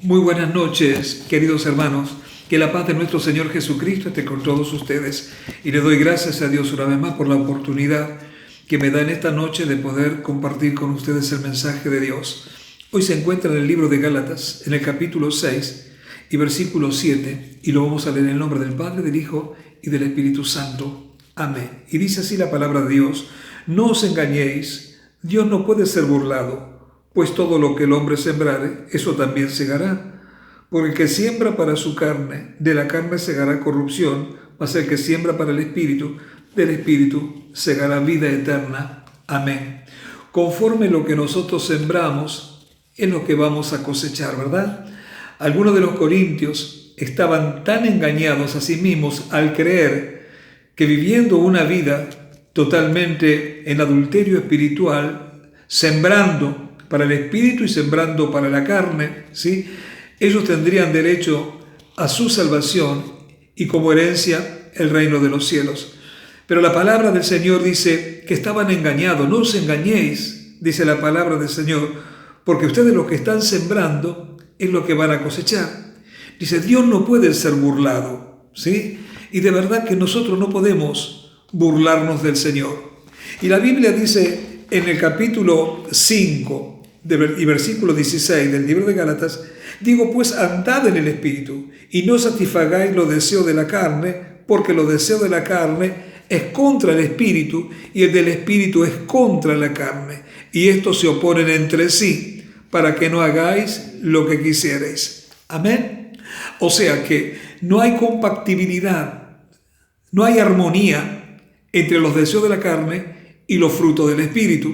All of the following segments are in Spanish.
Muy buenas noches, queridos hermanos. Que la paz de nuestro Señor Jesucristo esté con todos ustedes. Y le doy gracias a Dios una vez más por la oportunidad que me da en esta noche de poder compartir con ustedes el mensaje de Dios. Hoy se encuentra en el libro de Gálatas, en el capítulo 6 y versículo 7, y lo vamos a leer en el nombre del Padre, del Hijo y del Espíritu Santo. Amén. Y dice así la palabra de Dios: no os engañéis, Dios no puede ser burlado, pues todo lo que el hombre sembrare, eso también segará. Porque el que siembra para su carne, de la carne segará corrupción, mas el que siembra para el Espíritu, del Espíritu segará vida eterna. Amén. Conforme lo que nosotros sembramos, es lo que vamos a cosechar, ¿verdad? Algunos de los corintios estaban tan engañados a sí mismos al creer que viviendo una vida totalmente en adulterio espiritual, sembrando para el Espíritu y sembrando para la carne, ¿sí?, ellos tendrían derecho a su salvación y como herencia el reino de los cielos. Pero la palabra del Señor dice que estaban engañados. No os engañéis, dice la palabra del Señor, porque ustedes lo que están sembrando es lo que van a cosechar. Dice, Dios no puede ser burlado, ¿sí? Y de verdad que nosotros no podemos burlarnos del Señor. Y la Biblia dice en el capítulo 5 y versículo 16 del libro de Gálatas: digo pues, andad en el Espíritu, y no satisfagáis los deseos de la carne, porque los deseos de la carne es contra el Espíritu, y el del Espíritu es contra la carne, y estos se oponen entre sí, para que no hagáis lo que quisierais. Amén. O sea que no hay compatibilidad, no hay armonía entre los deseos de la carne y los frutos del Espíritu.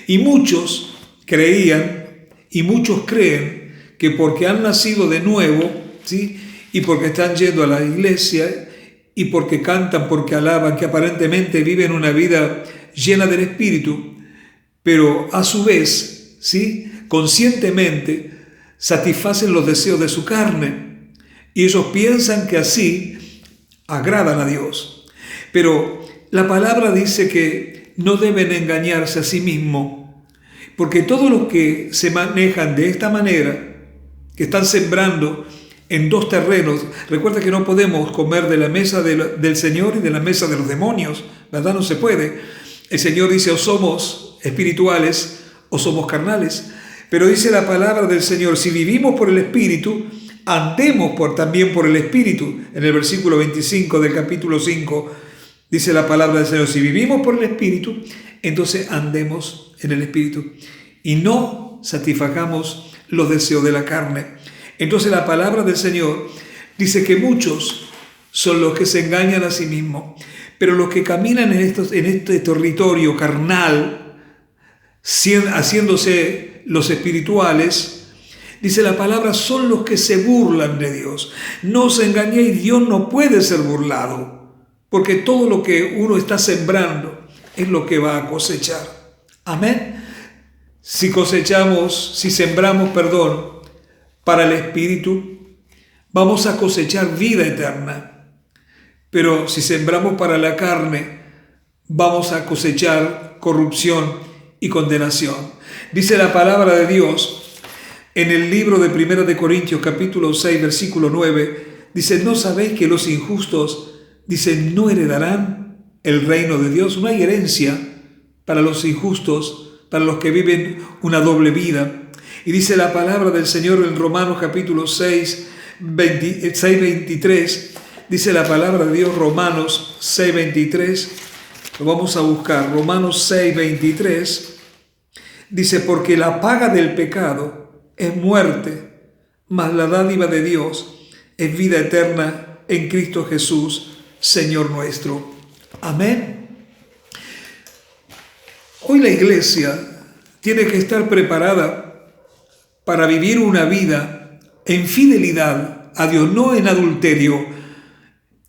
Y muchos creían, y muchos creen, que porque han nacido de nuevo, ¿sí?, y porque están yendo a la iglesia, y porque cantan, porque alaban, que aparentemente viven una vida llena del Espíritu, pero a su vez, ¿sí?, conscientemente satisfacen los deseos de su carne, y ellos piensan que así agradan a Dios. Pero la palabra dice que no deben engañarse a sí mismos, porque todos los que se manejan de esta manera, que están sembrando en dos terrenos. Recuerda que no podemos comer de la mesa del Señor y de la mesa de los demonios, ¿verdad? No se puede. El Señor dice, o somos espirituales o somos carnales. Pero dice la palabra del Señor, si vivimos por el Espíritu, andemos también por el Espíritu. En el versículo 25 del capítulo 5 dice la palabra del Señor, si vivimos por el Espíritu, entonces andemos en el Espíritu y no satisfagamos los deseos de la carne. Entonces la palabra del Señor dice que muchos son los que se engañan a sí mismos, pero los que caminan en este territorio carnal, haciéndose los espirituales, dice la palabra, son los que se burlan de Dios. No os engañéis, Dios no puede ser burlado, porque todo lo que uno está sembrando es lo que va a cosechar. Amén. Si sembramos, para el Espíritu, vamos a cosechar vida eterna. Pero si sembramos para la carne, vamos a cosechar corrupción y condenación. Dice la palabra de Dios en el libro de 1 de Corintios, capítulo 6, versículo 9, dice, ¿no sabéis que los injustos, dice, no heredarán el reino de Dios? No hay herencia para los injustos, para los que viven una doble vida. Y dice la palabra del Señor en Romanos capítulo 6, 23, dice la palabra de Dios, Romanos 6, 23, lo vamos a buscar, Romanos 6, 23, dice, porque la paga del pecado es muerte, mas la dádiva de Dios es vida eterna en Cristo Jesús, Señor nuestro. Amén. Hoy la iglesia tiene que estar preparada para vivir una vida en fidelidad a Dios, no en adulterio.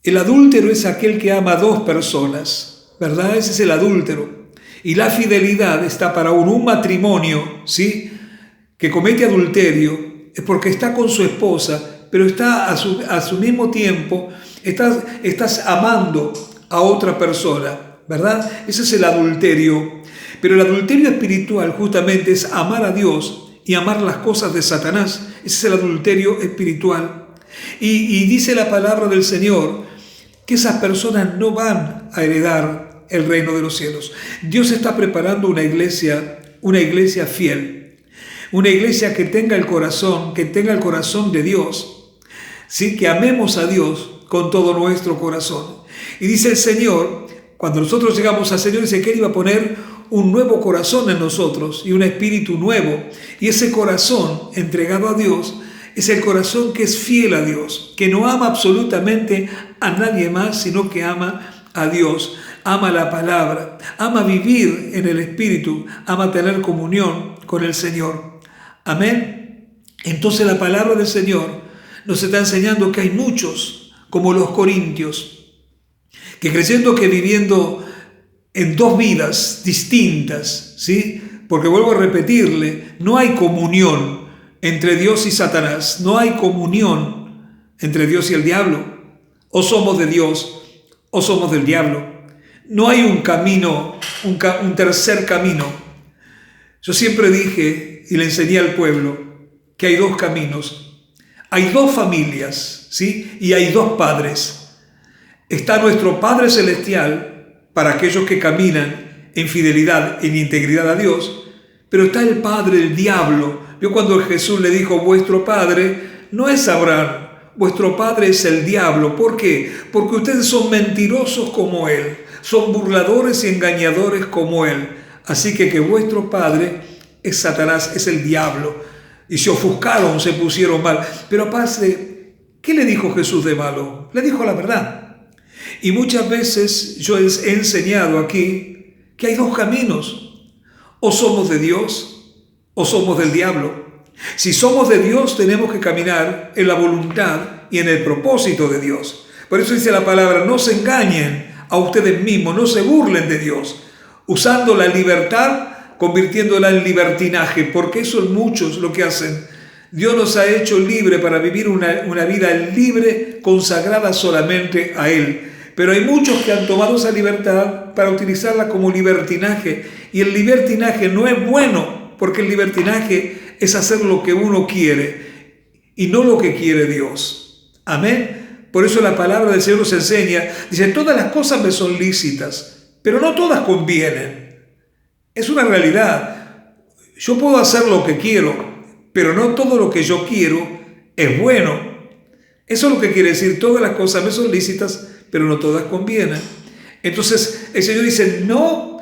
El adúltero es aquel que ama a dos personas, ¿verdad? Ese es el adúltero. Y la fidelidad está para un matrimonio, ¿sí?, que comete adulterio, es porque está con su esposa, pero está a su mismo tiempo, estás amando a otra persona, ¿verdad? Ese es el adulterio. Pero el adulterio espiritual justamente es amar a Dios y amar las cosas de Satanás. Ese es el adulterio espiritual. Y dice la palabra del Señor que esas personas no van a heredar el reino de los cielos. Dios está preparando una iglesia fiel, una iglesia que tenga el corazón de Dios, ¿sí? Que amemos a Dios con todo nuestro corazón. Y dice el Señor, cuando nosotros llegamos al Señor, dice que Él iba a poner un nuevo corazón en nosotros y un espíritu nuevo. Y ese corazón entregado a Dios es el corazón que es fiel a Dios, que no ama absolutamente a nadie más, sino que ama a Dios, ama la palabra, ama vivir en el Espíritu, ama tener comunión con el Señor. Amén. Entonces la palabra del Señor nos está enseñando que hay muchos, como los corintios, que creyendo que viviendo en dos vidas distintas, ¿sí? Porque vuelvo a repetirle, no hay comunión entre Dios y Satanás, no hay comunión entre Dios y el diablo. O somos de Dios o somos del diablo. No hay un camino, un tercer camino. Yo siempre dije y le enseñé al pueblo que hay dos caminos, hay dos familias, ¿sí? Y hay dos padres. Está nuestro Padre Celestial para aquellos que caminan en fidelidad, en integridad a Dios, pero está el padre del diablo. Yo cuando Jesús le dijo, vuestro padre no es Abraham, vuestro padre es el diablo. ¿Por qué? Porque ustedes son mentirosos como él, son burladores y engañadores como él. Así que vuestro padre es Satanás, es el diablo. Y se ofuscaron, se pusieron mal. Pero aparte, ¿qué le dijo Jesús de malo? Le dijo la verdad. Y muchas veces yo he enseñado aquí que hay dos caminos. O somos de Dios o somos del diablo. Si somos de Dios, tenemos que caminar en la voluntad y en el propósito de Dios. Por eso dice la palabra, no se engañen a ustedes mismos, no se burlen de Dios, usando la libertad, convirtiéndola en libertinaje, porque eso es muchos lo que hacen. Dios nos ha hecho libre para vivir una vida libre, consagrada solamente a Él. Pero hay muchos que han tomado esa libertad para utilizarla como libertinaje. Y el libertinaje no es bueno, porque el libertinaje es hacer lo que uno quiere y no lo que quiere Dios. Amén. Por eso la palabra del Señor nos enseña, dice, todas las cosas me son lícitas, pero no todas convienen. Es una realidad. Yo puedo hacer lo que quiero, pero no todo lo que yo quiero es bueno. Eso es lo que quiere decir, todas las cosas me son lícitas, pero no todas convienen. Entonces el Señor dice, no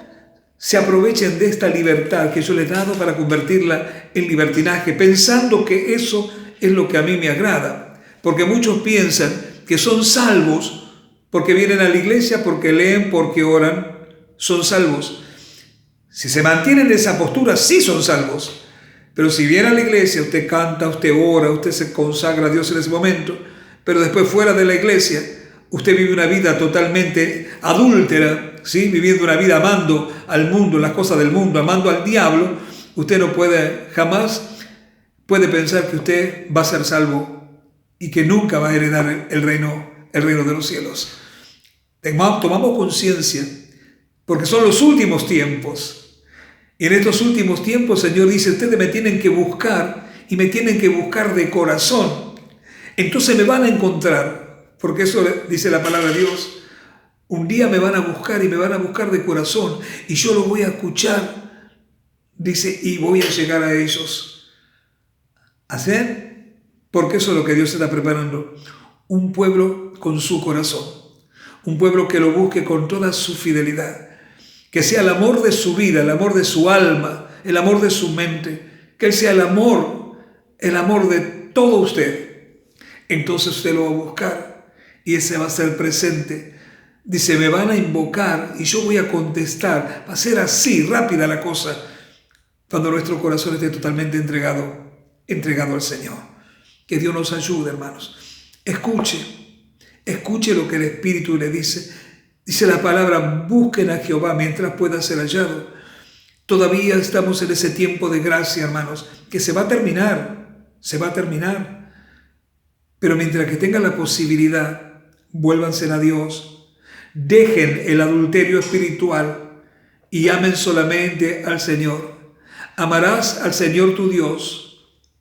se aprovechen de esta libertad que yo les he dado para convertirla en libertinaje, pensando que eso es lo que a mí me agrada. Porque muchos piensan que son salvos porque vienen a la iglesia, porque leen, porque oran, son salvos. Si se mantienen en esa postura, sí son salvos. Pero si viene a la iglesia, usted canta, usted ora, usted se consagra a Dios en ese momento, pero después fuera de la iglesia, usted vive una vida totalmente adúltera, ¿sí? Viviendo una vida amando al mundo, las cosas del mundo, amando al diablo, usted no puede, jamás puede pensar que usted va a ser salvo y que nunca va a heredar el reino de los cielos. Tomamos conciencia, porque son los últimos tiempos. Y en estos últimos tiempos, el Señor dice, ustedes me tienen que buscar y me tienen que buscar de corazón. Entonces me van a encontrar, porque eso dice la palabra de Dios. Un día me van a buscar y me van a buscar de corazón y yo los voy a escuchar, dice, y voy a llegar a ellos. ¿Hacer? Porque eso es lo que Dios está preparando. Un pueblo con su corazón, un pueblo que lo busque con toda su fidelidad, que sea el amor de su vida, el amor de su alma, el amor de su mente, que Él sea el amor de todo usted. Entonces usted lo va a buscar y ese va a ser presente. Dice, me van a invocar y yo voy a contestar. Va a ser así, rápida la cosa, cuando nuestro corazón esté totalmente entregado al Señor. Que Dios nos ayude, hermanos. Escuche lo que el Espíritu le dice. Dice la palabra, busquen a Jehová mientras pueda ser hallado. Todavía estamos en ese tiempo de gracia, hermanos, que se va a terminar. Pero mientras que tengan la posibilidad, vuélvanse a Dios. Dejen el adulterio espiritual y amen solamente al Señor. Amarás al Señor tu Dios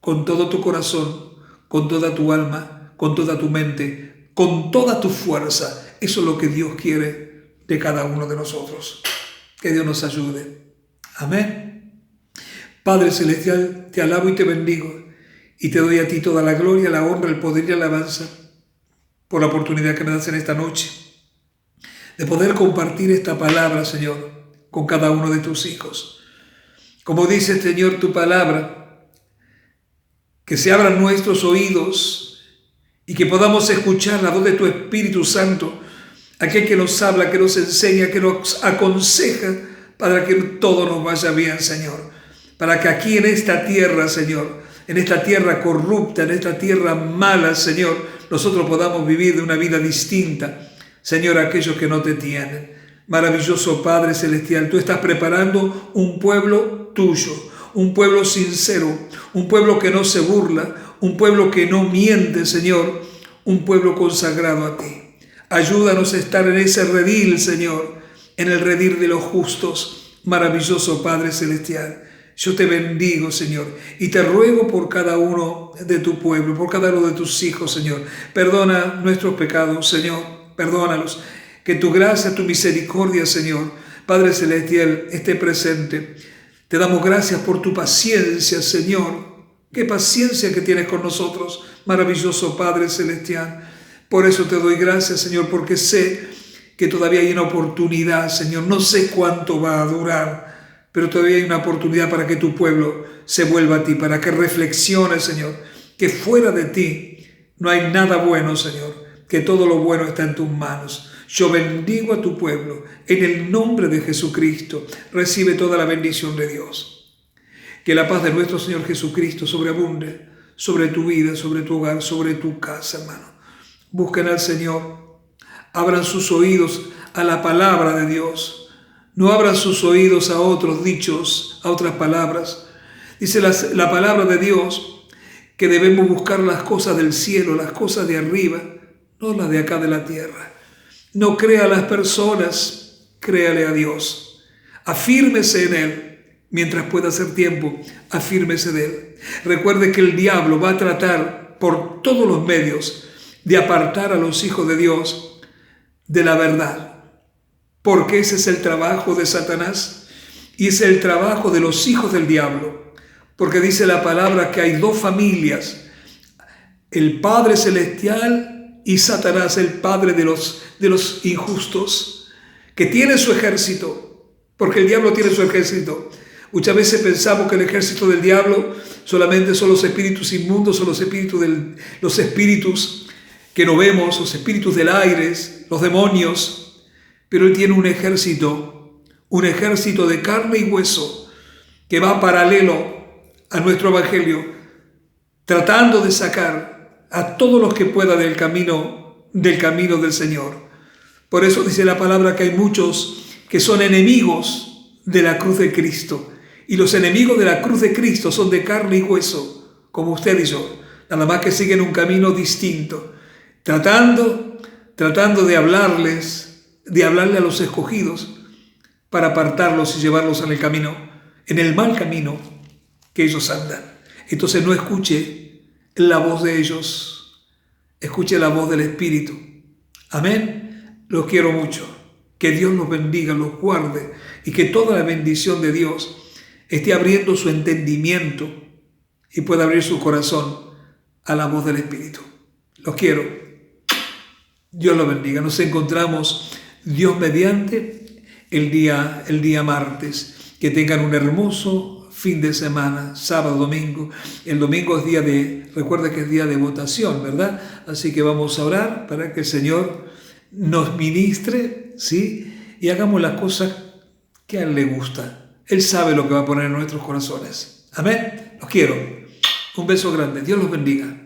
con todo tu corazón, con toda tu alma, con toda tu mente, con toda tu fuerza. Eso es lo que Dios quiere de cada uno de nosotros. Que Dios nos ayude. Amén. Padre Celestial, te alabo y te bendigo y te doy a ti toda la gloria, la honra, el poder y la alabanza por la oportunidad que me das en esta noche de poder compartir esta palabra, Señor, con cada uno de tus hijos. Como dice, Señor, tu palabra, que se abran nuestros oídos y que podamos escuchar la voz de tu Espíritu Santo, aquel que nos habla, que nos enseña, que nos aconseja para que todo nos vaya bien, Señor. Para que aquí en esta tierra, Señor, en esta tierra corrupta, en esta tierra mala, Señor, nosotros podamos vivir de una vida distinta, Señor, a aquellos que no te tienen. Maravilloso Padre Celestial, tú estás preparando un pueblo tuyo, un pueblo sincero, un pueblo que no se burla, un pueblo que no miente, Señor, un pueblo consagrado a ti. Ayúdanos a estar en ese redil, Señor, en el redil de los justos. Maravilloso Padre Celestial, yo te bendigo, Señor, y te ruego por cada uno de tu pueblo, por cada uno de tus hijos, Señor. Perdona nuestros pecados, Señor, perdónalos. Que tu gracia, tu misericordia, Señor, Padre Celestial, esté presente. Te damos gracias por tu paciencia, Señor. Qué paciencia que tienes con nosotros, maravilloso Padre Celestial. Por eso te doy gracias, Señor, porque sé que todavía hay una oportunidad, Señor. No sé cuánto va a durar, pero todavía hay una oportunidad para que tu pueblo se vuelva a ti, para que reflexione, Señor, que fuera de ti no hay nada bueno, Señor, que todo lo bueno está en tus manos. Yo bendigo a tu pueblo en el nombre de Jesucristo. Recibe toda la bendición de Dios. Que la paz de nuestro Señor Jesucristo sobreabunde sobre tu vida, sobre tu hogar, sobre tu casa, hermano. Busquen al Señor. Abran sus oídos a la palabra de Dios. No abran sus oídos a otros dichos, a otras palabras. Dice la palabra de Dios que debemos buscar las cosas del cielo, las cosas de arriba, no las de acá de la tierra. No crea a las personas, créale a Dios. Afírmese en Él. Mientras pueda hacer tiempo, afírmese de Él. Recuerde que el diablo va a tratar por todos los medios de apartar a los hijos de Dios de la verdad. Porque ese es el trabajo de Satanás y es el trabajo de los hijos del diablo. Porque dice la palabra que hay dos familias, el Padre Celestial y Satanás, el padre de los injustos, que tiene su ejército, porque el diablo tiene su ejército. Muchas veces pensamos que el ejército del diablo solamente son los espíritus inmundos, son los espíritus que no vemos, los espíritus del aire, los demonios, pero él tiene un ejército de carne y hueso que va paralelo a nuestro evangelio, tratando de sacar a todos los que pueda del camino del Señor. Por eso dice la palabra que hay muchos que son enemigos de la cruz de Cristo. Y los enemigos de la cruz de Cristo son de carne y hueso, como usted y yo. Nada más que siguen un camino distinto, tratando de hablarle a los escogidos para apartarlos y llevarlos en el mal camino que ellos andan. Entonces no escuche la voz de ellos, escuche la voz del Espíritu. Amén. Los quiero mucho. Que Dios los bendiga, los guarde y que toda la bendición de Dios esté abriendo su entendimiento y pueda abrir su corazón a la voz del Espíritu. Los quiero. Dios los bendiga. Nos encontramos, Dios mediante, el día martes. Que tengan un hermoso fin de semana, sábado, domingo. El domingo es recuerda que es día de votación, ¿verdad? Así que vamos a orar para que el Señor nos ministre, ¿sí? Y hagamos las cosas que a Él le gusta. Él sabe lo que va a poner en nuestros corazones. Amén. Los quiero. Un beso grande. Dios los bendiga.